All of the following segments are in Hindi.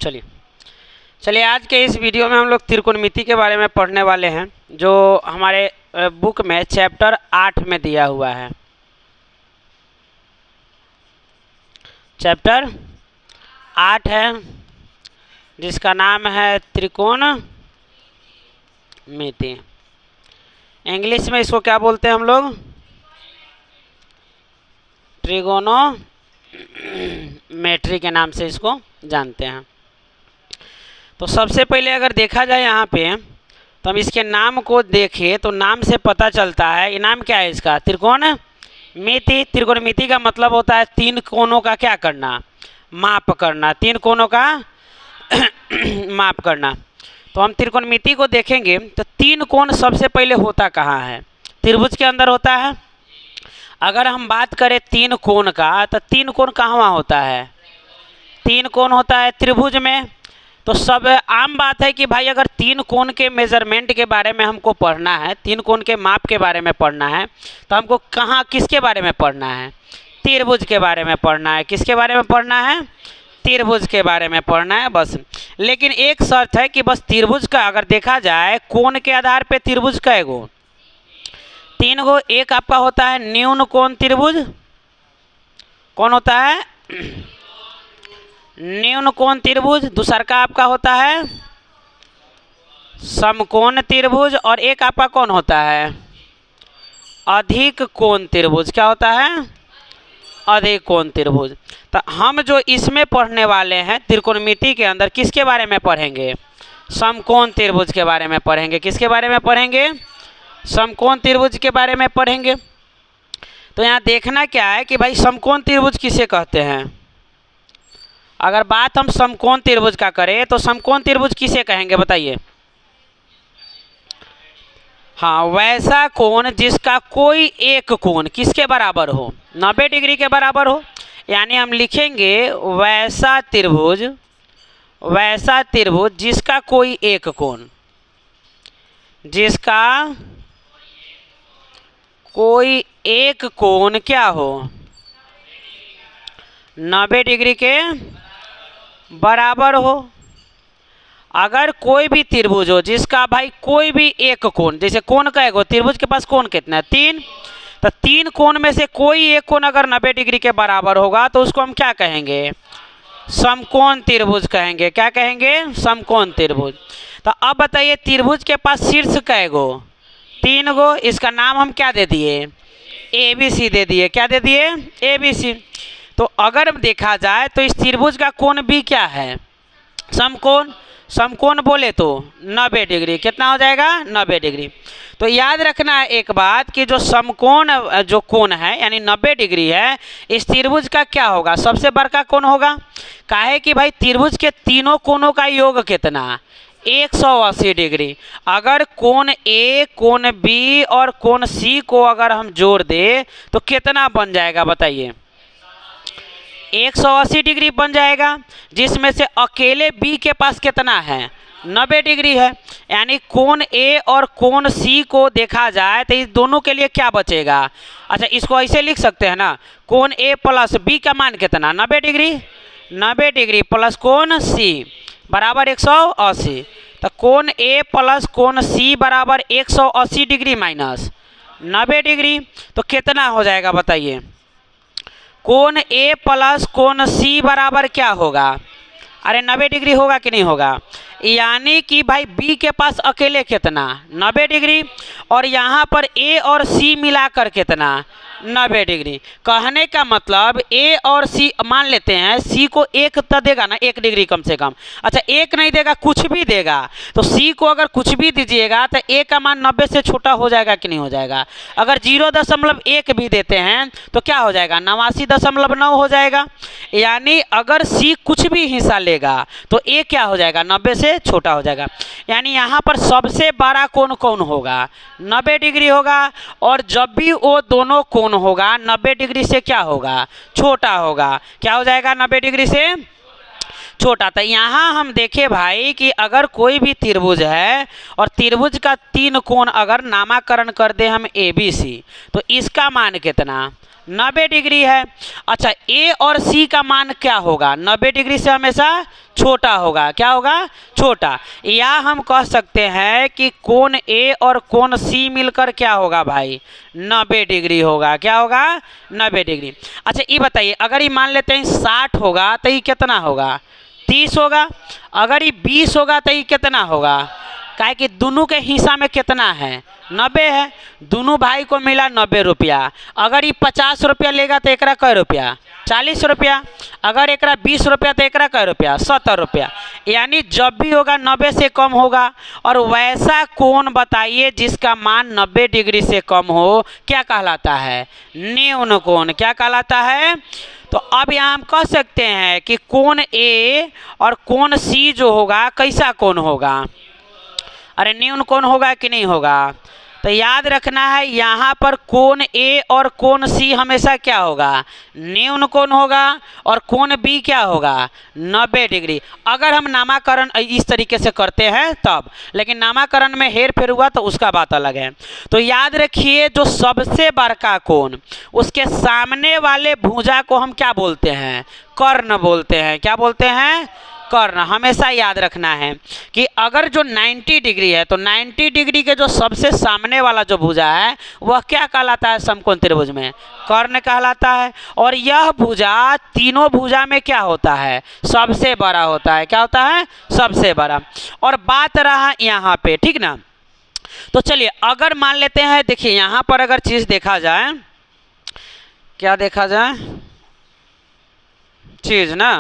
चलिए चलिए आज के इस वीडियो में हम लोग त्रिकोणमिति के बारे में पढ़ने वाले हैं, जो हमारे बुक में चैप्टर 8 में दिया हुआ है। चैप्टर 8 है जिसका नाम है त्रिकोणमिति। इंग्लिश में इसको क्या बोलते हैं हम लोग? ट्रिगोनोमेट्री के नाम से इसको जानते हैं। तो सबसे पहले अगर देखा जाए यहाँ पे, तो हम इसके नाम को देखें तो नाम से पता चलता है ये नाम क्या है इसका, त्रिकोणमिति। त्रिकोणमिति का मतलब होता है तीन कोनों का क्या करना, माप करना, तीन कोनों का माप करना। तो हम त्रिकोणमिति को देखेंगे तो तीन कोण सबसे पहले होता कहाँ है? त्रिभुज के अंदर होता है। अगर हम बात करें तीन कोण का, तो तीन कोण कहाँ होता है? तीन कोण होता है त्रिभुज में। तो सब आम बात है कि भाई अगर तीन कोण के मेजरमेंट के बारे में हमको पढ़ना है, तीन कोण के माप के बारे में पढ़ना है, तो हमको कहाँ किसके बारे में पढ़ना है? त्रिभुज के बारे में पढ़ना है। किसके बारे में पढ़ना है? त्रिभुज के बारे में पढ़ना है बस। लेकिन एक शर्त है कि बस त्रिभुज का अगर देखा जाए, कोण के आधार पे त्रिभुज कै गो? तीन गो। एक आपका होता है न्यून कोण त्रिभुज। कौन होता है? न्यून कोण त्रिभुज। दूसरा का आपका होता है समकोण त्रिभुज। और एक आपका कौन होता है? अधिक कोण त्रिभुज। क्या होता है? अधिक कोण त्रिभुज। तो हम जो इसमें पढ़ने वाले हैं त्रिकोणमिति के अंदर, किसके बारे में पढ़ेंगे? समकोण त्रिभुज के बारे में पढ़ेंगे। किसके बारे में पढ़ेंगे? समकोण त्रिभुज के बारे में पढ़ेंगे। तो यहाँ देखना क्या है कि भाई समकोण त्रिभुज किसे कहते हैं? अगर बात हम समकोण त्रिभुज का करें तो समकोण त्रिभुज किसे कहेंगे बताइए? हाँ, वैसा कोण जिसका कोई एक कोण किसके बराबर हो? 90 डिग्री के बराबर हो। यानी हम लिखेंगे वैसा त्रिभुज, वैसा त्रिभुज जिसका कोई एक कोण, जिसका कोई एक कोण क्या हो? 90 डिग्री के बराबर हो। अगर कोई भी त्रिभुज हो जिसका भाई कोई भी एक कोण, जैसे कोण का एक, त्रिभुज के पास कोण कितना है? 3। तो तीन कोण में से कोई एक कोण अगर 90 डिग्री के बराबर होगा तो उसको हम क्या कहेंगे? समकोण त्रिभुज कहेंगे। क्या कहेंगे? समकोण त्रिभुज। तो अब बताइए त्रिभुज के पास शीर्ष कै गो? 3 गो। इसका नाम हम क्या दे दिए? ABC दे दिए। क्या दे दिए? ABC। तो अगर देखा जाए तो इस त्रिभुज का कोण भी क्या है? समकोण। समकोण बोले तो 90 डिग्री। कितना हो जाएगा? 90 डिग्री। तो याद रखना है एक बात कि जो समकोण जो कोण है यानी 90 डिग्री है, इस त्रिभुज का क्या होगा? सबसे बड़का कोण होगा। काहे कि भाई त्रिभुज के तीनों कोणों का योग कितना? 180 डिग्री। अगर कोण A, कोण B और कोण C को अगर हम जोड़ दे तो कितना बन जाएगा बताइए? 180 डिग्री बन जाएगा, जिसमें से अकेले B के पास कितना है? 90 डिग्री है। यानी कोण A और कोण C को देखा जाए तो इस दोनों के लिए क्या बचेगा? अच्छा, इसको ऐसे लिख सकते हैं ना, कोण A प्लस B का मान कितना? 90 डिग्री। 90 डिग्री प्लस कोण C बराबर 180। तो कोण A प्लस कोण C बराबर 180 डिग्री माइनस 90 डिग्री। तो कितना हो जाएगा बताइए? कोण A प्लस कोण C बराबर क्या होगा? अरे 90 डिग्री होगा कि नहीं होगा? यानी कि भाई B के पास अकेले कितना? 90 डिग्री। और यहाँ पर A और C मिलाकर कितना? 90 डिग्री। कहने का मतलब A और C मान लेते हैं, C को एक तो देगा ना, 1 डिग्री कम से कम। अच्छा, एक नहीं देगा, कुछ भी देगा। तो C को अगर कुछ भी दीजिएगा तो A का मान 90 से छोटा हो जाएगा कि नहीं हो जाएगा? अगर 0.1 भी देते हैं तो क्या हो जाएगा? 89.9 हो जाएगा। यानी अगर C कुछ भी हिस्सा लेगा तो A क्या हो जाएगा? 90 से छोटा हो जाएगा। यानी यहाँ पर सबसे बड़ा कोण कौन होगा? 90 डिग्री होगा। और जब भी वो दोनों कोण होगा 90 डिग्री से क्या होगा? छोटा होगा। क्या हो जाएगा? 90 डिग्री से छोटा। तो यहाँ हम देखें भाई कि अगर कोई भी त्रिभुज है और त्रिभुज का तीन कोण अगर नामकरण कर दे हम ABC, तो इसका मान कितना? 90 डिग्री है। अच्छा ए और सी का मान क्या होगा? 90 डिग्री से हमेशा छोटा होगा। क्या होगा? छोटा। या हम कह सकते हैं कि कोण ए और कोण सी मिलकर क्या होगा भाई? 90 डिग्री होगा। क्या होगा? 90 डिग्री। अच्छा ये बताइए, अगर ये मान लेते हैं 60 होगा तो ये कितना होगा? 30 होगा। अगर ये 20 होगा तो ये कितना होगा? काहे कि दोनों के हिस्सा में कितना है? 90 है। दोनों भाई को मिला 90 रुपया। अगर ये 50 रुपया लेगा तो एकरा कै रुपया? 40 रुपया। अगर एकरा 20 रुपया तो एकरा कै रुपया? 70 रुपया। यानी जब भी होगा 90 से कम होगा। और वैसा कोण बताइए जिसका मान 90 डिग्री से कम हो, क्या कहलाता है? न्यून कोण। क्या कहलाता है? तो अब यहाँ हम कह सकते हैं कि कोण ए और कोण सी जो होगा कैसा कोण होगा? अरे न्यून कोण होगा कि नहीं होगा? तो याद रखना है यहाँ पर कोण ए और कोण सी हमेशा क्या होगा? न्यून कोण होगा। और कोण बी क्या होगा? 90 डिग्री। अगर हम नामाकरण इस तरीके से करते हैं तब, लेकिन नामाकरण में हेर फेर हुआ तो उसका बात अलग है। तो याद रखिए जो सबसे बड़का कोण, उसके सामने वाले भुजा को हम क्या बोलते हैं? कर्ण बोलते हैं। क्या बोलते हैं? कर्ण। हमेशा याद रखना है कि अगर जो 90 डिग्री है तो 90 डिग्री के जो सबसे सामने वाला जो भुजा है वह क्या कहलाता है? समकोण त्रिभुज में कर्ण कहलाता है। और यह भुजा तीनों भुजा में क्या होता है? सबसे बड़ा होता है। क्या होता है? सबसे बड़ा। और बात रहा यहाँ पे, ठीक ना? तो चलिए अगर मान लेते हैं, देखिए यहाँ पर अगर चीज देखा जाए, क्या देखा जाए? चीज ना,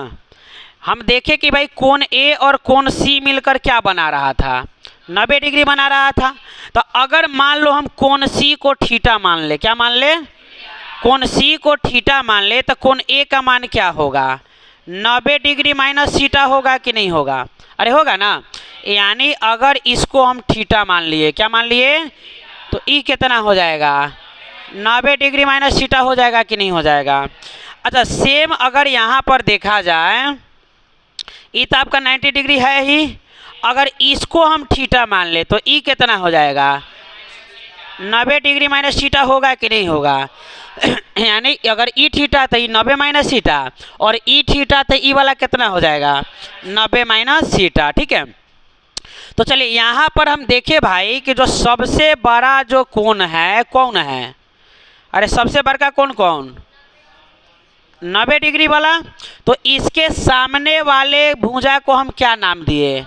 हम देखें कि भाई कोण ए और कोण सी मिलकर क्या बना रहा था? 90 डिग्री बना रहा था। तो अगर मान लो हम कोण सी को थीटा मान ले, क्या मान ले? कोण सी को थीटा मान ले, तो कोण ए का मान क्या होगा? 90 डिग्री माइनस थीटा होगा कि नहीं होगा? अरे होगा ना। यानी अगर इसको हम थीटा मान लिए, क्या मान लिए? तो ई कितना हो जाएगा? 90 डिग्री माइनस थीटा हो जाएगा कि नहीं हो जाएगा? अच्छा सेम अगर यहाँ पर देखा जाए, ई तो आपका 90 डिग्री है ही। अगर इसको हम थीटा मान ले तो ई कितना हो जाएगा? 90 डिग्री माइनस थीटा होगा कि नहीं होगा? यानी अगर ई थीटा तो ई 90 माइनस थीटा, और ई थीटा तो ई वाला कितना हो जाएगा? 90 माइनस थीटा। ठीक है। तो चलिए यहाँ पर हम देखें भाई कि जो सबसे बड़ा जो कोण है कौन है? अरे सबसे बड़ा कोण कौन? 90 डिग्री वाला। तो इसके सामने वाले भुजा को हम क्या नाम दिए?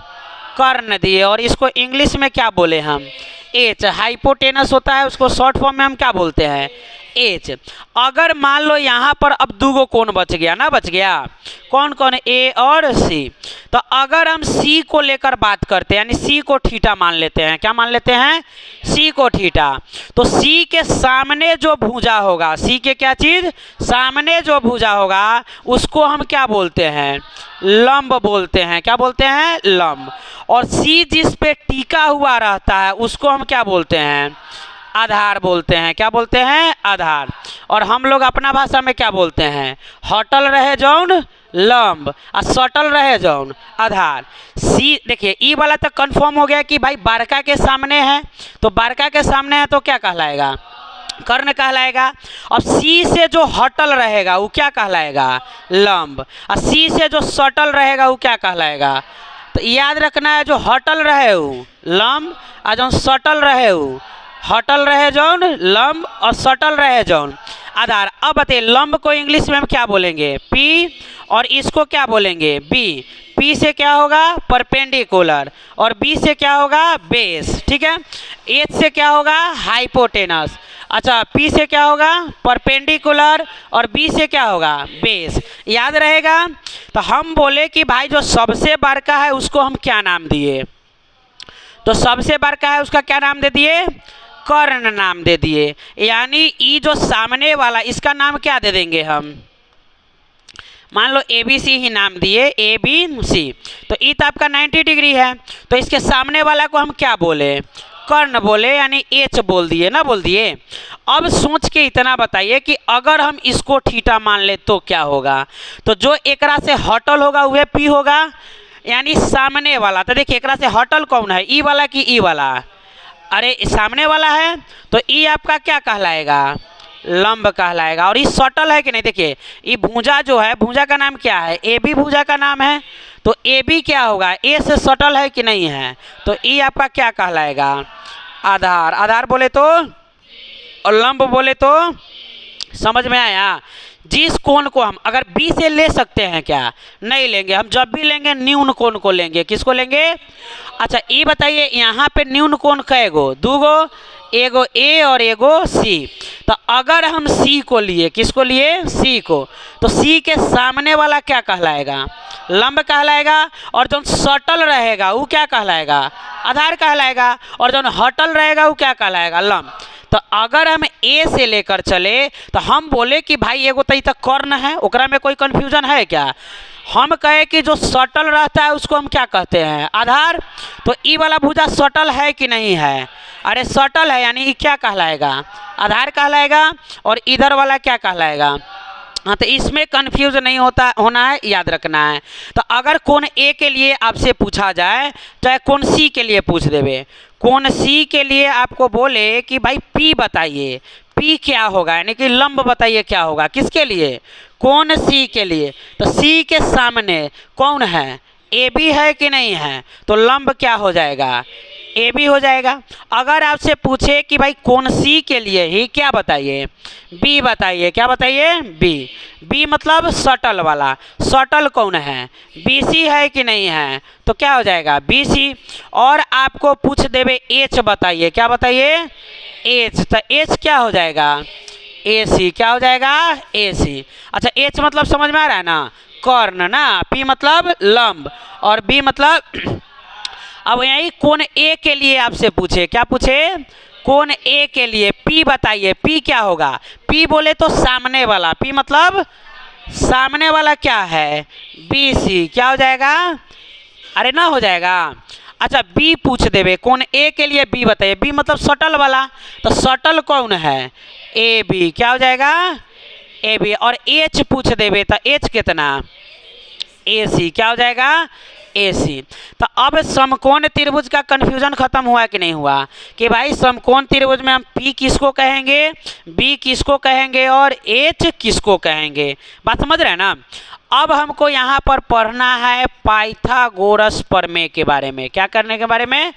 कर्ण दिए। और इसको इंग्लिश में क्या बोले हम? एच। हाइपोटेनस होता है, उसको शॉर्ट फॉर्म में हम क्या बोलते हैं? एच। अगर मान लो यहाँ पर अब दो कोण बच गया ना, बच गया कौन कौन? ए और सी। तो अगर हम सी को लेकर बात करते हैं, यानी सी को थीटा मान लेते हैं, क्या मान लेते हैं? सी को थीटा। तो सी के सामने जो भुजा होगा, सी के क्या चीज? सामने जो भुजा होगा उसको हम क्या बोलते हैं? लंब बोलते हैं। क्या बोलते हैं? लंब। और सी जिस पे टिका हुआ रहता है उसको हम क्या बोलते हैं? आधार बोलते हैं। क्या बोलते हैं? आधार। और हम लोग अपना भाषा में क्या बोलते हैं? हटल रहे जौन लंब और सटल रहे जौन आधार। सी देखिए ई वाला तो कंफर्म हो गया कि भाई बारका के सामने है, तो बारका के सामने है तो क्या कहलाएगा? कर्ण कहलाएगा। और सी से जो हटल रहेगा वो क्या कहलाएगा? लंब। और सी से जो सटल रहेगा वो क्या कहलाएगा? तो याद रखना है, जो हटल रहे वो लंब और जो सटल रहे वो हटल रहे जौन लंब और सटल रहे जौन आधार। अब बताइए लंब को इंग्लिश में हम क्या बोलेंगे? पी। और इसको क्या बोलेंगे? बी। पी से क्या होगा? परपेंडिकुलर। और बी से क्या होगा? बेस। ठीक है। एच से क्या होगा? हाइपोटेनस। अच्छा पी से क्या होगा? परपेंडिकुलर। और बी से क्या होगा? बेस। याद रहेगा। तो हम बोले कि भाई जो सबसे बड़का है उसको हम क्या नाम दिए? तो सबसे बड़का है उसका क्या नाम दे दिए? कर्ण नाम दे दिए। यानी ई जो सामने वाला इसका नाम क्या दे देंगे हम? मान लो ए बी सी ही नाम दिए, ए बी सी। तो ई तो आपका 90 डिग्री है, तो इसके सामने वाला को हम क्या बोले? कर्ण बोले, यानी एच बोल दिए ना, बोल दिए। अब सोच के इतना बताइए कि अगर हम इसको थीटा मान ले तो क्या होगा? तो जो एकरा से हटल होगा वह पी होगा, यानी सामने वाला। तो देखिए एकरा से हटल कौन है? ई वाला कि ई वाला? अरे सामने वाला है, तो ई आपका क्या कहलाएगा? लंब कहलाएगा। और ये सटल है कि नहीं, देखिए ये भुजा जो है, भुजा का नाम क्या है, ए बी भुजा का नाम है। तो ए बी क्या होगा, ए से सटल है कि नहीं है, तो ये आपका क्या कहलाएगा, आधार। आधार बोले तो और लंब बोले तो, समझ में आया। जिस कोण को हम अगर बी से ले सकते हैं क्या, नहीं लेंगे, हम जब भी लेंगे न्यून कोण को लेंगे। किसको लेंगे, अच्छा ये बताइए यहाँ पे न्यून कोण कैगो, दूगो, एगो ए और एगो सी। तो अगर हम सी को लिए, किसको लिए, सी को, तो सी के सामने वाला क्या कहलाएगा, लंब कहलाएगा। और जो सटल रहेगा वो क्या कहलाएगा, आधार कहलाएगा। और जो हटल रहेगा वो क्या कहलाएगा, लंब। तो अगर हम ए से लेकर चले तो हम बोले कि भाई एगो तो तक कर्ण है, ओकरा में कोई कन्फ्यूजन है क्या, हम कहे कि जो सटल रहता है उसको हम क्या कहते हैं, आधार। तो ई वाला भुजा सटल है कि नहीं है, अरे सटल है, यानी ये क्या कहलाएगा, आधार कहलाएगा। और इधर वाला क्या कहलाएगा, हाँ। तो इसमें कंफ्यूज नहीं होना है, याद रखना है। तो अगर कोण ए के लिए आपसे पूछा जाए, चाहे कोण सी के लिए पूछ देवे, कोण सी के लिए आपको बोले कि भाई पी बताइए, पी क्या होगा, यानी कि लंब बताइए क्या होगा, किसके लिए, कोण सी के लिए। तो सी के सामने कौन है, ए बी है कि नहीं है, तो लंब क्या हो जाएगा, ए बी हो जाएगा। अगर आपसे पूछे कि भाई कोण सी के लिए ही क्या बताइए, बी बताइए, क्या बताइए, बी। बी मतलब सटल वाला, सटल कौन है, बी सी है कि नहीं है, तो क्या हो जाएगा, बी सी। और आपको पूछ देवे एच बताइए, क्या बताइए, एच। तो एच क्या हो जाएगा, ए सी, क्या हो जाएगा, ए सी। अच्छा एच मतलब समझ में आ रहा है ना, कर्ण ना, पी मतलब लंब और बी मतलब अब यही कोण ए के लिए आपसे पूछे, क्या पूछे, कोण ए के लिए पी बताइए, पी क्या होगा, पी बोले तो सामने वाला, पी मतलब सामने वाला क्या है, बी सी, क्या हो जाएगा, अरे ना हो जाएगा। अच्छा बी पूछ देवे, कोण ए के लिए बी बताइए, बी मतलब सटल वाला, तो सटल कौन है, ए बी, क्या हो जाएगा, ए बी। और एच पूछ देवे तो एच कितना, ए सी, क्या हो जाएगा, ए सी। तो अब समकोण त्रिभुज का कन्फ्यूजन खत्म हुआ कि नहीं हुआ, कि भाई समकोण त्रिभुज में हम पी किसको कहेंगे, बी किसको कहेंगे और एच किसको कहेंगे, बात समझ रहे हैं ना। अब हमको यहाँ पर पढ़ना है पाइथागोरस प्रमेय के बारे में, क्या करने के बारे में,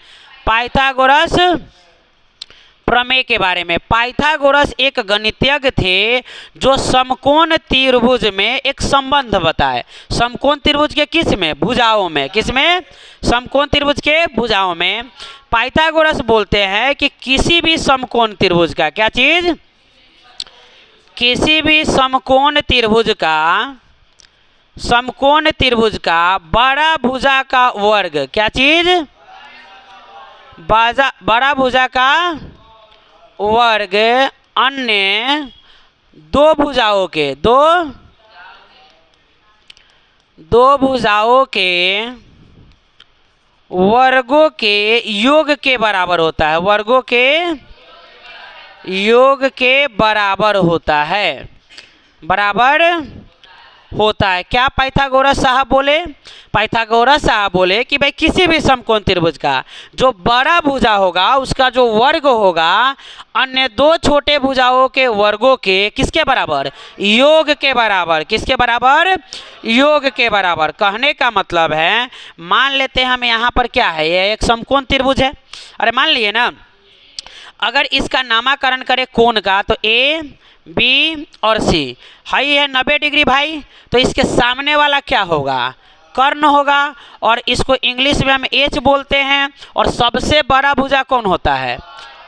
पाइथागोरस प्रमेय के बारे में। पाइथागोरस एक गणितज्ञ थे जो समकोण त्रिभुज में एक संबंध बताए। समकोण त्रिभुज के किस में, भुजाओं में, किस में, समकोण त्रिभुज के भुजाओं में। पाइथागोरस बोलते हैं कि किसी भी समकोण त्रिभुज का, क्या चीज, किसी भी समकोण त्रिभुज का, समकोण त्रिभुज का बड़ा भुजा का वर्ग, क्या चीज, बड़ा भुजा का वर्ग अन्य दो भुजाओं के, दो भुजाओं के वर्गों के योग के बराबर होता है, वर्गों के योग के बराबर होता है, बराबर होता है। क्या पाइथागोरस साहब बोले, पाइथागोरस साहब बोले कि भाई किसी भी समकोण त्रिभुज का जो बड़ा भुजा होगा उसका जो वर्ग होगा अन्य दो छोटे भुजाओं के वर्गों के किसके बराबर, योग के बराबर, किसके बराबर, योग के बराबर। कहने का मतलब है, मान लेते हैं हम यहाँ पर क्या है, ये एक समकोण त्रिभुज है, अरे मान लिए ना, अगर इसका नामकरण करें कोण का तो ए बी और सी, हाई है 90 डिग्री भाई, तो इसके सामने वाला क्या होगा, कर्ण होगा। और इसको इंग्लिश में हम एच बोलते हैं। और सबसे बड़ा भुजा कौन होता है,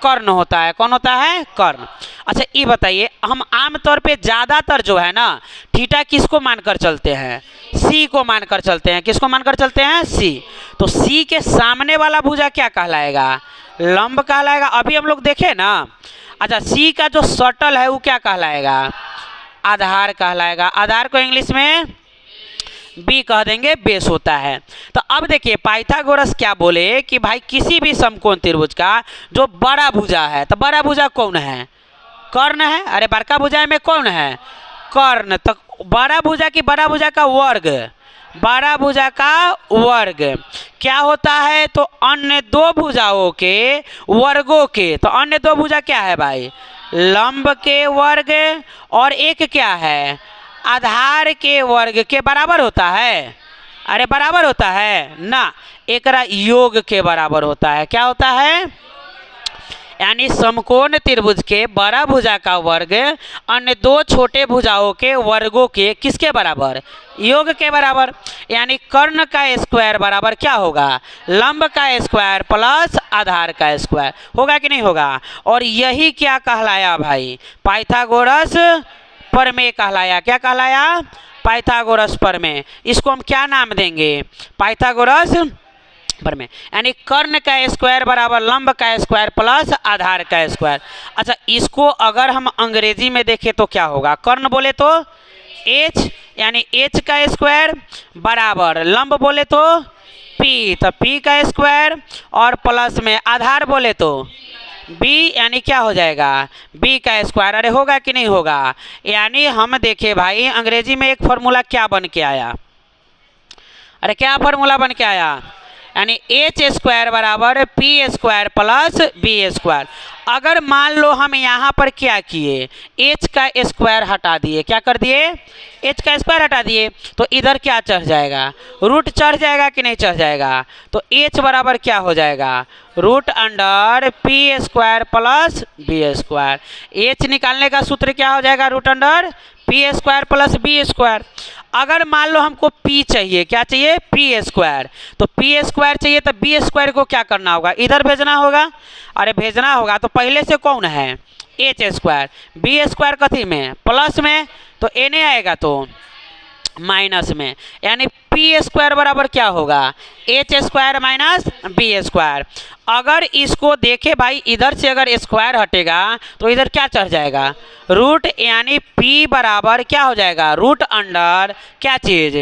कर्ण होता है, कौन होता है, कर्ण। अच्छा ये बताइए, हम आमतौर पे ज़्यादातर जो है ना थीटा किसको मानकर चलते हैं, सी को मानकर चलते हैं, किसको मानकर चलते हैं, सी। तो सी के सामने वाला भुजा क्या कहलाएगा, लंब कहलाएगा। अभी हम लोग देखे ना, अच्छा सी का जो सटल है वो क्या कहलाएगा, आधार कहलाएगा। आधार को इंग्लिश में बी कह देंगे, बेस होता है। तो अब देखिए पाइथागोरस क्या बोले कि भाई किसी भी समकोण त्रिभुज का जो बड़ा भुजा है, तो बड़ा भुजा कौन है, कर्ण है। अरे बड़का भुजा में कौन है, कर्ण। तो बड़ा भुजा की बड़ा भुजा का वर्ग, बड़ा भुजा का वर्ग क्या होता है, तो अन्य दो भुजाओं के वर्गों के, तो अन्य दो भुजा क्या है भाई, लंब के वर्ग और एक क्या है, आधार के वर्ग के बराबर होता है। अरे बराबर होता है ना, एकरा योग के बराबर होता है। क्या होता है, यानी समकोण त्रिभुज के बड़ा भुजा का वर्ग अन्य दो छोटे भुजाओं के वर्गों के किसके बराबर, योग के बराबर। यानी कर्ण का स्क्वायर बराबर क्या होगा, लंब का स्क्वायर प्लस आधार का स्क्वायर। होगा कि नहीं होगा। और यही क्या कहलाया भाई, पाइथागोरस प्रमेय कहलाया। क्या कहलाया, पाइथागोरस प्रमेय। इसको हम क्या नाम देंगे, पाइथागोरस प्रमेय। यानी कर्ण का स्क्वायर बराबर लंब का स्क्वायर प्लस आधार का स्क्वायर। अच्छा, इसको अगर हम अंग्रेजी में देखें तो क्या होगा, कर्ण बोले तो h, यानी h का स्क्वायर बराबर लंब बोले तो p, तो p का स्क्वायर और प्लस में आधार बोले तो b, यानी क्या हो जाएगा, b का स्क्वायर। अरे होगा कि नहीं होगा। यानी हम देखे भाई अंग्रेजी में एक फॉर्मूला क्या बन के आया, अरे क्या फॉर्मूला बन के आया, यानी एच स्क्वायर बराबर P square plus B square. अगर मान लो हम यहाँ पर क्या किए, एच का स्क्वायर हटा दिए, क्या कर दिए, एच का स्क्वायर हटा दिए, तो इधर क्या चढ़ जाएगा, रूट चढ़ जाएगा कि नहीं चढ़ जाएगा। तो एच बराबर क्या हो जाएगा, root under P square plus B square. H निकालने का सूत्र क्या हो जाएगा, root under P square plus B square. अगर मान लो हमको p चाहिए, क्या चाहिए, p स्क्वायर, तो p स्क्वायर चाहिए तो b स्क्वायर को क्या करना होगा, इधर भेजना होगा। अरे भेजना होगा तो पहले से कौन है, एच स्क्वायर, बी स्क्वायर कथी में, प्लस में, तो एन आएगा तो माइनस में। यानी पी स्क्वायर बराबर क्या होगा, H square minus B square. अगर इसको देखे भाई, इधर से अगर स्क्वायर हटेगा तो इधर क्या चढ़ जाएगा, रूट, यानी p बराबर क्या हो जाएगा, रूट अंडर क्या चीज,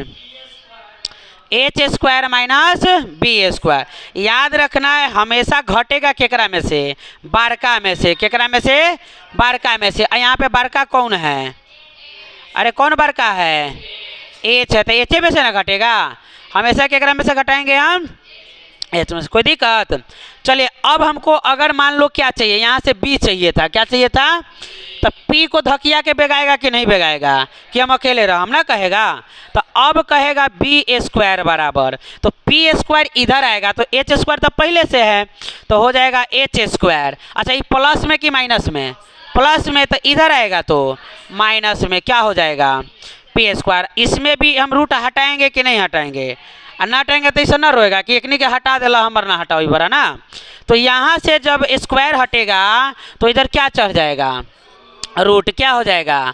H square minus B square. याद रखना है हमेशा घटेगा केकरा में से, बारका में से, केकरा में से, बारका में से। यहाँ पे बारका कौन है, अरे कौन बारका है, एच है, तो एच में से ना घटेगा, हमेशा केकरा में से घटाएंगे हम, एच में से। कोई दिक्कत। चलिए अब हमको अगर मान लो क्या चाहिए, यहाँ से बी चाहिए था, क्या चाहिए था, तो पी को धकिया के बेगाएगा कि नहीं बेगाएगा, कि हम अकेले रह, हम ना कहेगा। तो अब कहेगा बी स्क्वायर बराबर, तो पी स्क्वायर इधर आएगा तो एच स्क्वायर तो पहले से है, तो हो जाएगा एच स्क्वायर। अच्छा, ये प्लस में कि माइनस में, प्लस में, तो इधर आएगा तो माइनस में, क्या हो जाएगा, पी स्क्वायर। इसमें भी हम रूट हटाएंगे कि नहीं हटाएंगे, ना हटाएंगे तो ऐसा ना रहेगा कि एक के हटा देला हमार ना हटाओ बरा ना। तो यहाँ से जब स्क्वायर हटेगा तो इधर क्या चढ़ जाएगा, रूट, क्या हो जाएगा,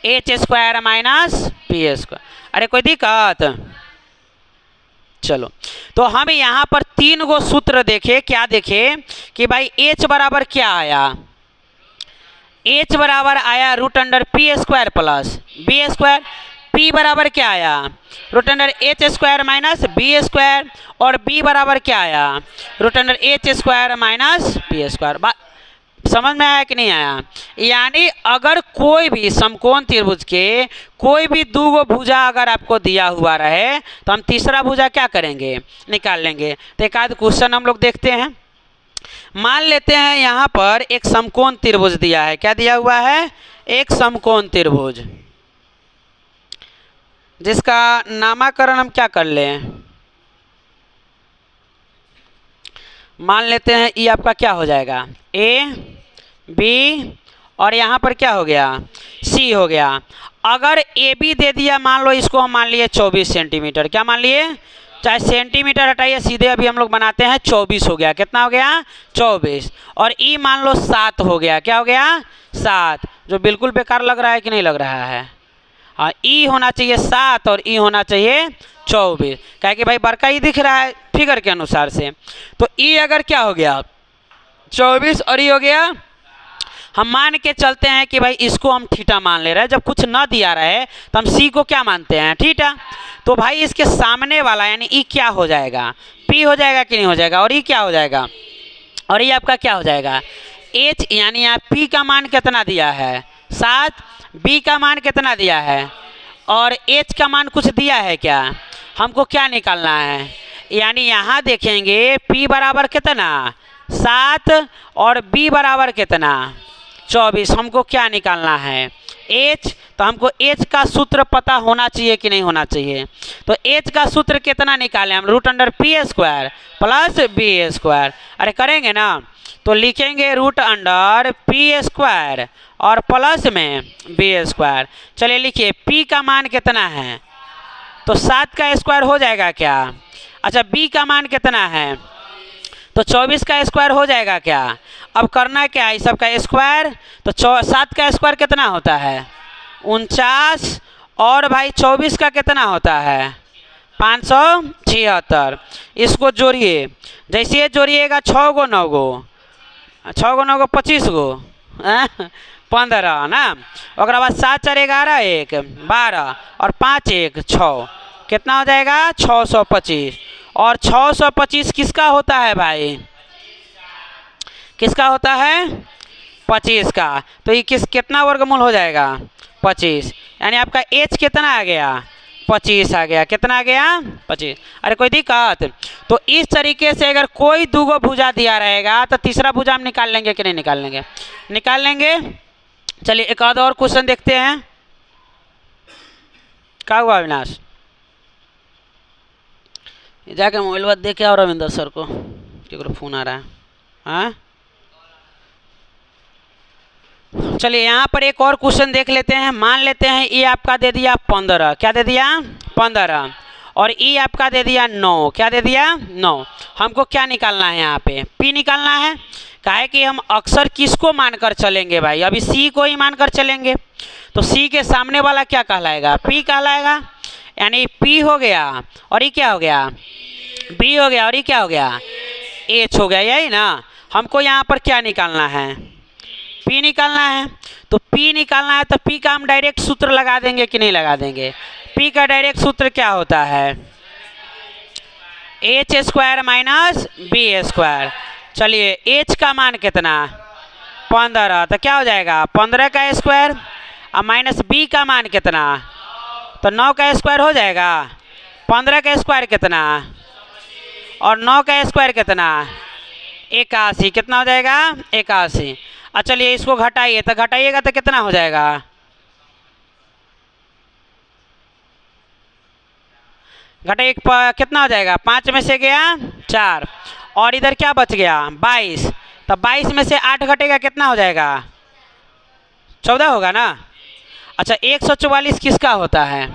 H square minus P square. अरे कोई दिक्कत। चलो, तो हम यहाँ पर तीन गो सूत्र देखे, क्या देखे कि भाई एच बराबर क्या आया, एच बराबर आया root under P square plus B square. P बराबर क्या आया, root under H square minus B square, और बी बराबर क्या आया, root under H square minus P square. समझ में आया कि नहीं आया। यानी अगर कोई भी समकोण त्रिभुज के कोई भी दो गो भुजा अगर आपको दिया हुआ रहे तो हम तीसरा भुजा क्या करेंगे, निकाल लेंगे। तो एक आध क्वेश्चन हम लोग देखते हैं। मान लेते हैं यहाँ पर एक समकोण त्रिभुज दिया है, क्या दिया हुआ है, एक समकोण त्रिभुज, जिसका नामकरण हम क्या कर लें, मान लेते हैं ये आपका क्या हो जाएगा, ए बी, और यहाँ पर क्या हो गया, सी हो गया। अगर ए बी दे दिया, मान लो इसको हम मान लिए 24 सेंटीमीटर, क्या मान लिए, चाहे सेंटीमीटर हटाइए, सीधे अभी हम लोग बनाते हैं, 24 हो गया, कितना हो गया, 24। और ई मान लो 7 हो गया, क्या हो गया, 7, जो बिल्कुल बेकार लग रहा है कि नहीं लग रहा है। हाँ, ई होना चाहिए 7 और ई होना चाहिए 24, क्या कि भाई बड़का ही दिख रहा है फिगर के अनुसार से। तो ई अगर क्या हो गया 24 और ई हो गया, हम मान के चलते हैं कि भाई इसको हम थीटा मान ले रहे हैं। जब कुछ ना दिया रहे तो हम सी को क्या मानते हैं, थीटा। तो भाई इसके सामने वाला यानी ई क्या हो जाएगा, पी हो जाएगा कि नहीं हो जाएगा, और ई क्या हो जाएगा, और ये आपका क्या हो जाएगा, एच। यानी यहाँ पी का मान कितना दिया है 7, बी का मान कितना दिया है, और एच का मान कुछ दिया है क्या, हमको क्या निकालना है। यानी यहाँ देखेंगे पी बराबर कितना 7 और बी बराबर कितना 24। हमको क्या निकालना है? एच। तो हमको एच का सूत्र पता होना चाहिए कि नहीं होना चाहिए? तो एच का सूत्र कितना निकालें हम? Root under P square plus B square. अरे करेंगे ना, तो लिखेंगे रूट अंडर पी स्क्वायर और प्लस में बी स्क्वायर। चलिए लिखिए, पी का मान कितना है? तो 7 का स्क्वायर हो जाएगा क्या? अच्छा, बी का मान कितना है? तो 24 का स्क्वायर हो जाएगा क्या? अब करना क्या है, इस सब का स्क्वायर। तो 7 का स्क्वायर कितना होता है? 49। और भाई 24 का कितना होता है? 576। इसको जोड़िए, जैसे ये जोड़िएगा 6 गो 9 गो, 6 गो 9 गो 25 गो 15 ना। और बाद 7 4 11 1 12 और 5 1 6, कितना हो जाएगा? 625। और 625 किसका होता है भाई? किसका होता है? 25 का। तो ये कितना वर्गमूल हो जाएगा? 25। यानी आपका एच कितना आ गया? 25 आ गया। कितना आ गया? 25। अरे कोई दिक्कत? तो इस तरीके से अगर कोई दूगो भुजा दिया रहेगा तो तीसरा भुजा हम निकाल लेंगे कि नहीं निकाल लेंगे? निकाल लेंगे। चलिए एक आधा और क्वेश्चन देखते हैं। क्या हुआ अविनाश? जाके मोबाइल बात देखे और रविंदर सर को केकरो फोन आ रहा है। हाँ, चलिए यहाँ पर एक और क्वेश्चन देख लेते हैं। मान लेते हैं ये आपका दे दिया 15। क्या दे दिया? 15। और ये आपका दे दिया 9। क्या दे दिया? 9। हमको क्या निकालना है? यहाँ पे पी निकालना है। काहे कि हम अक्सर किसको मानकर चलेंगे भाई? अभी सी को ही मानकर चलेंगे। तो सी के सामने वाला क्या कहलाएगा? पी कहलाएगा। यानी पी हो गया और ये क्या हो गया? बी हो गया और ये क्या हो गया? एच हो गया। यही ना, हमको यहाँ पर क्या निकालना है? पी निकालना है। तो पी निकालना है तो पी का हम डायरेक्ट सूत्र लगा देंगे कि नहीं लगा देंगे? पी का डायरेक्ट सूत्र क्या होता है? H square minus B square. चलिए एच का मान कितना? 15। तो क्या हो जाएगा? 15 का स्क्वायर और माइनस बी का मान कितना? तो 9 का स्क्वायर हो जाएगा। 15 का स्क्वायर कितना? और 9 का स्क्वायर कितना? 81। कितना हो जाएगा? 81। अच्छा चलिए इसको घटाइए, तो घटाइएगा तो कितना हो जाएगा? घटाइए कितना हो जाएगा? 5 में से गया 4 और इधर क्या बच गया? 22। तो 22 में से 8 घटेगा, कितना हो जाएगा? 14 होगा ना। अच्छा 144 किसका होता है?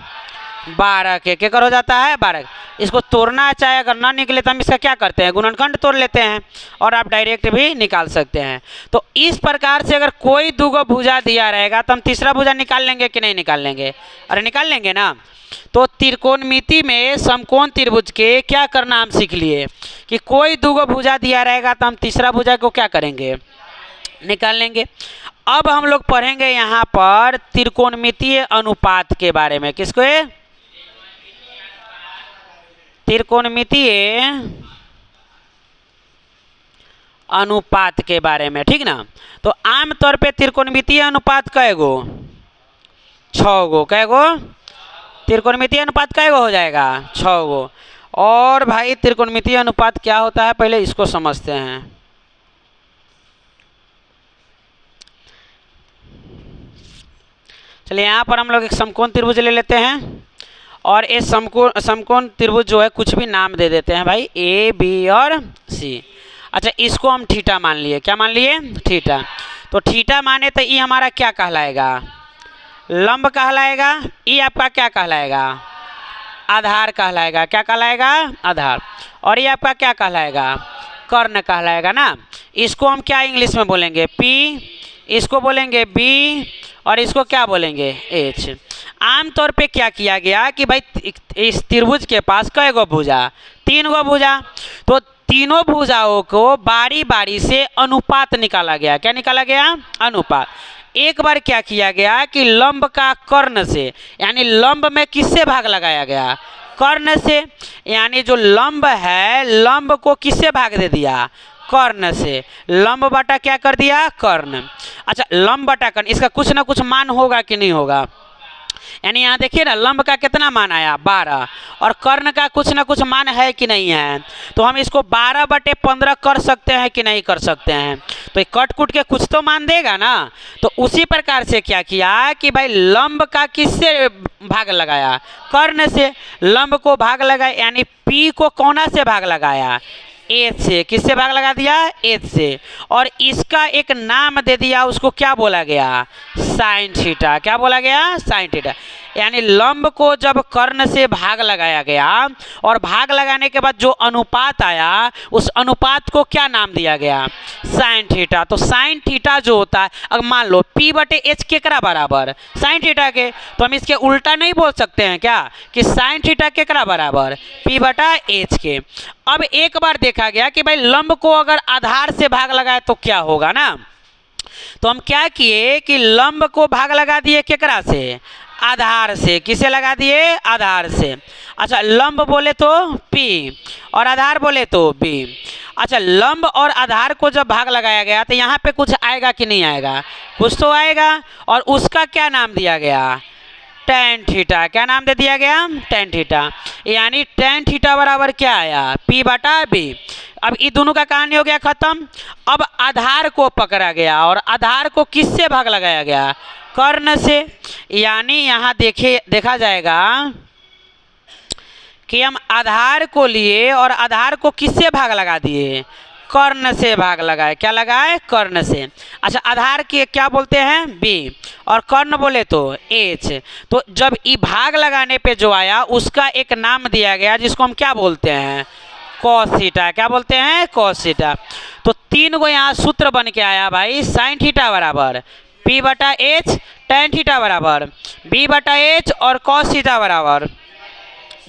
12 के केकर हो जाता है? 12। इसको तोड़ना चाहे अगर ना निकले तो हम इसका क्या करते हैं? गुणनखंड तोड़ लेते हैं और आप डायरेक्ट भी निकाल सकते हैं। तो इस प्रकार से अगर कोई दूगो भुजा दिया रहेगा तो हम तीसरा भुजा निकाल लेंगे कि नहीं निकाल लेंगे? अरे निकाल लेंगे ना। तो त्रिकोणमिति में समकोण त्रिभुज के क्या करना हम सीख लिए कि कोई दूगो भुजा दिया रहेगा तो हम तीसरा भुजा को क्या करेंगे? निकाल लेंगे। अब हम लोग पढ़ेंगे यहाँ पर त्रिकोणमितीय अनुपात के बारे में। किसको? त्रिकोणमितीय अनुपात के बारे में, ठीक ना। तो आमतौर पे त्रिकोणमितीय अनुपात कै गो? 6 गो। कै गो? त्रिकोणमितीय अनुपात कै गो हो जाएगा? 6 गो। और भाई त्रिकोणमितीय अनुपात क्या होता है पहले इसको समझते हैं। चलिए यहाँ पर हम लोग एक समकोण त्रिभुज ले लेते हैं और इस समकोण त्रिभुज जो है कुछ भी नाम दे देते हैं भाई, ए बी और सी। अच्छा इसको हम थीटा मान लिए। क्या मान लिए? थीटा। तो थीटा माने तो ये हमारा क्या कहलाएगा? लंब कहलाएगा। ये आपका क्या कहलाएगा? आधार कहलाएगा। क्या कहलाएगा? आधार। और ये आपका क्या कहलाएगा? कर्ण कहलाएगा ना। इसको हम क्या इंग्लिश में बोलेंगे? पी। इसको बोलेंगे बी और इसको क्या बोलेंगे? एच। आमतौर पे क्या किया गया कि भाई इस त्रिभुज के पास कै गो भुजा? 3 गो भुजा। तो तीनों भुजाओं को बारी बारी से अनुपात निकाला गया। क्या निकाला गया? अनुपात। एक बार क्या किया गया कि लंब का कर्ण से, यानी लंब में किससे भाग लगाया गया? कर्ण से। यानी जो लंब है लंब को किससे भाग दे दिया? कर्ण से। लंब बटा क्या कर दिया? कर्ण। अच्छा लंब बटा कर्ण, इसका कुछ ना कुछ मान होगा कि नहीं होगा? यानी यहाँ देखिए ना लंब का कितना मान आया 12 और कर्ण का कुछ ना कुछ मान है कि नहीं है, तो हम इसको 12/15 कर सकते हैं कि नहीं कर सकते हैं। तो कट कुट के कुछ तो मान देगा ना। तो उसी प्रकार से क्या किया कि भाई लंब का किससे भाग लगाया, कर्ण से। लंब को भाग लगाया यानी पी को कौना से भाग लगाया, एच से। किससे भाग लगा दिया, एच से। और इसका एक नाम दे दिया, उसको क्या बोला गया, साइन थीटा। क्या बोला गया, साइन थीटा। यानी लंब को जब कर्ण से भाग लगाया गया और भाग लगाने के बाद जो अनुपात आया उस अनुपात को क्या नाम दिया गया, साइन थीटा। तो साइन थीटा जो होता है, अगर मान लो P/H केकरा बराबर, साइन थीटा के, तो हम इसके उल्टा नहीं बोल सकते हैं क्या कि साइन थीटा केकरा बराबर, P/H के। अब एक बार देखा गया कि भाई लंब को अगर आधार से भाग लगाए तो क्या होगा ना, तो हम क्या किए कि लंब को भाग लगा दिए केकरा से, आधार से। किसे लगा दिए, आधार से। अच्छा लंब बोले तो P और आधार बोले तो B। अच्छा लंब और आधार को जब भाग लगाया गया तो यहाँ पे कुछ आएगा कि नहीं आएगा, कुछ तो आएगा। और उसका क्या नाम दिया गया, tan थीटा। क्या नाम दे दिया गया, tan थीटा। यानी tan थीटा बराबर क्या आया, P/B। अब ये दोनों का कहानी हो गया खत्म। अब आधार को पकड़ा गया और आधार को किससे भाग लगाया गया, कर्ण से। यानी यहाँ देखा जाएगा कि हम आधार को लिए और आधार को किससे भाग लगा दिए, कर्ण से भाग लगाए। क्या लगाए, कर्ण से। अच्छा आधार के क्या बोलते हैं, B और कर्ण बोले तो H। तो जब ई भाग लगाने पे जो आया उसका एक नाम दिया गया जिसको हम क्या बोलते हैं, कॉस थीटा। क्या बोलते हैं, कॉस थीटा। तो 3 गो यहाँ सूत्र बन के आया भाई, साइन थीटा बराबर P/H, tan थीटा बराबर B/H और cos थीटा बराबर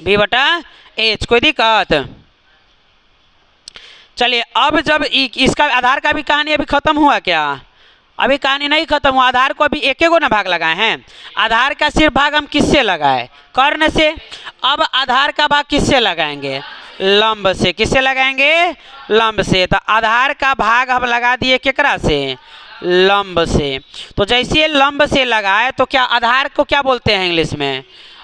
B/H। कोई दिक्कत, चलिए अब जब इसका आधार का भी कहानी अभी खत्म हुआ क्या, अभी कहानी नहीं खत्म हुआ। आधार को अभी एक ना भाग लगाए हैं, आधार का सिर्फ भाग हम किससे लगाए, कर्ण से। अब आधार का भाग किससे लगाएंगे, लंब से। किससे लगाएंगे, लंब से। तो आधार का भाग हम लगा दिए केकरा से, लंब से। तो जैसे लंब से लगाए तो क्या आधार को क्या बोलते हैं इंग्लिश में,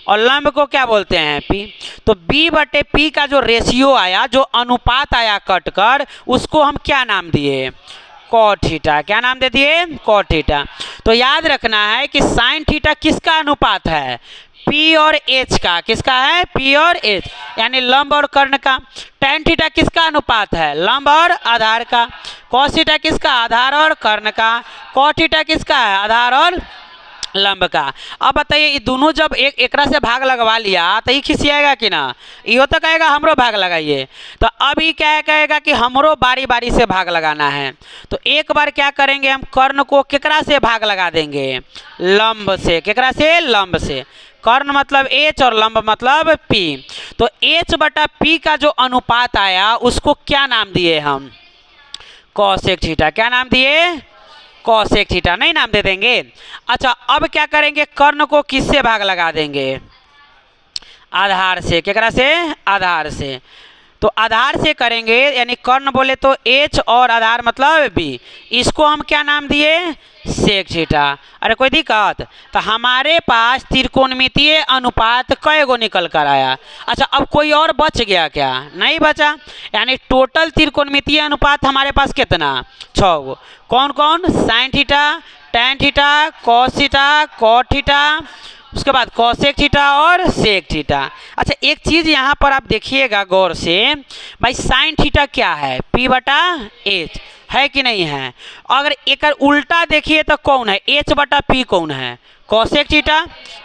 और लंब को क्या बोलते हैं, P। तो B/P का जो रेशियो आया, जो अनुपात आया कट कर, उसको हम क्या नाम दिए, कॉट थीटा। क्या नाम दे दिए, कॉट थीटा। तो याद रखना है कि साइन थीटा किसका अनुपात है, P और H का। किसका है, P और H, यानी लंब और कर्ण का। tan थीटा किसका अनुपात है, लंब और आधार का। cos थीटा किसका, आधार और कर्ण का। cot थीटा किसका है, आधार और लंब का। अब बताइए ये दोनों जब एक से भाग लगवा लिया तो ये खिसियाएगा कि ना, यो तो कहेगा हमरो भाग लगाइए। तो अब ये क्या कहेगा कि हमरो बारी बारी से भाग लगाना है। तो एक बार क्या करेंगे, हम कर्ण को केकरा से भाग लगा देंगे, लंब से। केकरा से, लंब से। कर्ण मतलब H और लंब मतलब P। तो H/P का जो अनुपात आया उसको क्या नाम दिए हम, कॉसेक थीटा। क्या नाम दिए, कॉसेक थीटा। नहीं नाम दे देंगे। अच्छा अब क्या करेंगे, कर्ण को किससे भाग लगा देंगे, आधार से। केकरा से, आधार से। तो आधार से करेंगे यानी कर्ण बोले तो H और आधार मतलब B। इसको हम क्या नाम दिए, सेक थीटा। अरे कोई दिक्कत, तो हमारे पास त्रिकोणमितीय अनुपात कई गो निकल कर आया। अच्छा अब कोई और बच गया क्या, नहीं बचा। यानी टोटल त्रिकोणमितीय अनुपात हमारे पास कितना, 6 गो। कौन कौन, sine theta, tan theta, cos theta, cot theta, उसके बाद cosec थीटा और sec थीटा। अच्छा एक चीज़ यहाँ पर आप देखिएगा गौर से, भाई साइन थीटा क्या है, P/H है कि नहीं है। अगर एक उल्टा देखिए तो कौन है, H/P कौन है, cosec थीटा।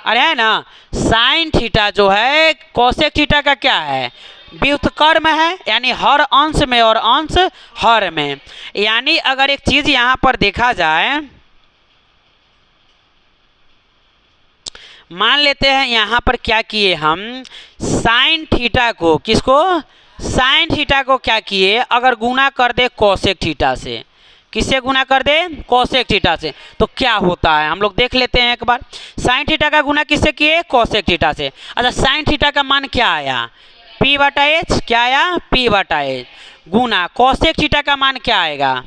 अरे है ना, साइन थीटा जो है cosec थीटा का क्या है, व्युत्क्रम है, यानी हर अंश में और अंश हर में। यानी अगर एक चीज़ यहाँ पर देखा जाए, मान लेते हैं यहाँ पर क्या किए हम, साइन थीटा को, किसको, साइन थीटा को क्या किए, अगर गुना कर दे कोसेक थीटा से। किससे गुना कर दे, कोसेक थीटा से, तो क्या होता है हम लोग देख लेते हैं एक बार। साइन थीटा का गुना किससे किए, कोसेक थीटा से। अच्छा साइन थीटा का मान क्या आया, P/H। क्या आया, P/H गुना कोसेक थीटा का मान क्या आएगा,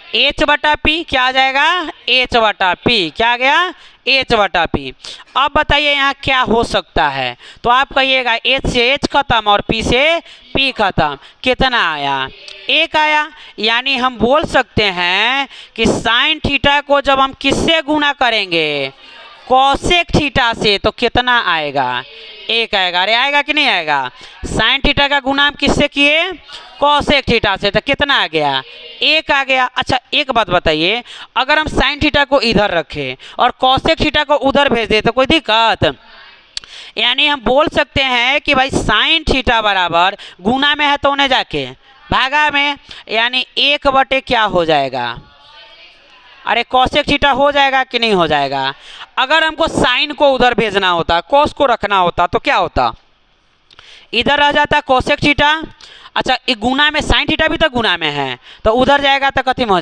एच बटा पी, क्या आ जाएगा एच बटा पी, क्या आ गया एच बटा पी। अब बताइए यहाँ क्या हो सकता है, तो आप कहिएगा एच से एच खत्म और पी से पी खत्म, कितना आया एक आया। यानी हम बोल सकते हैं कि साइन थीटा को जब हम किससे गुणा करेंगे कोसेक थीटा से, तो कितना आएगा एक आएगा। अरे आएगा कि नहीं आएगा, साइन थीटा का गुणा हम किससे किए कोसेक थीटा से, तो कितना आ गया एक आ गया। अच्छा एक बात बताइए, अगर हम साइन थीटा को इधर रखें और कोसेक थीटा को उधर भेज दे तो कोई दिक्कत? यानी हम बोल सकते हैं कि भाई साइन थीटा बराबर गुना में है तो उन्हें जाके भागा में, यानी एक बटे क्या हो जाएगा, अरे कोसेक थीटा हो जाएगा कि नहीं हो जाएगा। अगर हमको साइन को उधर भेजना होता, कोस को रखना होता, तो क्या होता, इधर रह जाता कोसेक थीटा। अच्छा गुना में साइन थीटा भी तो गुना में है, तो उधर जाएगा तो खत्म हो